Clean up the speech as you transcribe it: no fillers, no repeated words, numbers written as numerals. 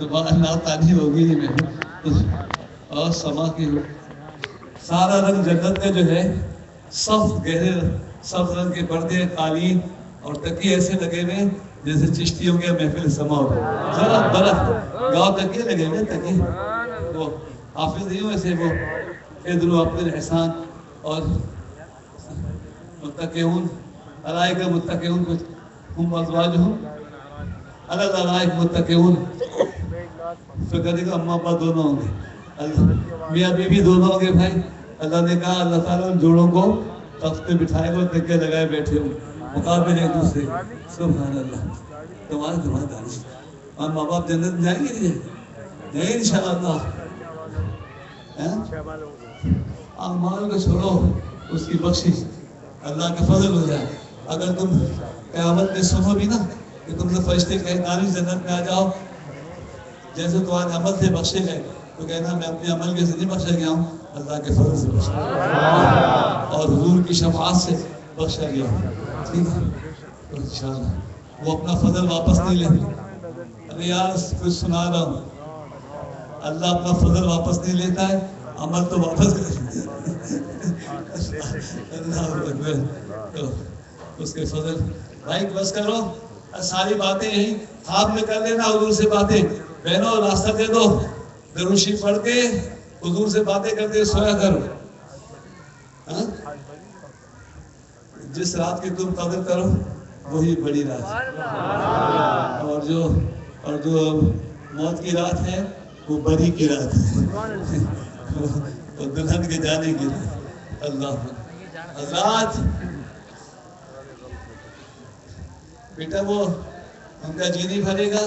سبحان اللہ تعلیم ہوگی نہیں میں اور سما کی سارا رنگ جنت کا جو ہے سخت گہرے سبز رنگ کے پردے قالین اور تکیے ایسے لگے ہوئے جیسے چشتیوں کے محفل سما ہو ذرا برف گاؤں تکیے لگے ہوئے تکیے وہ حافظ نہیں ہو ایسے وہ ادرو عبد الحسان اور متقون علائق متقون کچھ ہم ازواجہم علی الارائک متقون فکر دیکھو اماں ابا دونوں ہوں گے میاں بیوی دونوں ہوں گے بھائی اللہ نے کہا اللہ تعالیٰ ان جوڑوں کو تخت پہ بٹھائے ہوئے تکے لگائے بیٹھے ہوں مقابل ایک دوسرے سبحان اللہ تمہارا دانش اور ماں باپ جنت میں جائیں گے نہیں انشاءاللہ اعمال کو چھوڑو اس کی بخشش اللہ کا فضل ہو جائے اگر تم قیامت میں سنو بھی نا کہ تم سے فرشتے کہیں دانش جنت میں آ جاؤ جیسے تمہارے عمل سے بخشے گئے تو کہنا میں اپنے عمل کے سے نہیں بخشا گیا ہوں اللہ کے فضل سے بخشا اور حضور کی شفاعت سے بخشا گیا ہوں ٹھیک ہے انشاءاللہ وہ اپنا فضل واپس نہیں لیتے ارے یار کچھ سنا رہا ہوں اللہ اپنا فضل واپس نہیں لیتا ہے عمل تو واپس اللہ اکبر تو اس کے فضل بھائی بس کرو ساری باتیں یہی خواب میں کر لینا حضور سے باتیں بہنوں راستہ دے دو درود شریف پڑھ کے حضور سے باتیں کرتے سویا کرو جس رات کی تم قدر کرو وہی بڑی رات اور جو موت کی رات ہے وہ بری کی رات ہے وہ دلہن کے جانے کی رات اللہ حضرات بیٹا وہ ان کا جی نہیں بھرے گا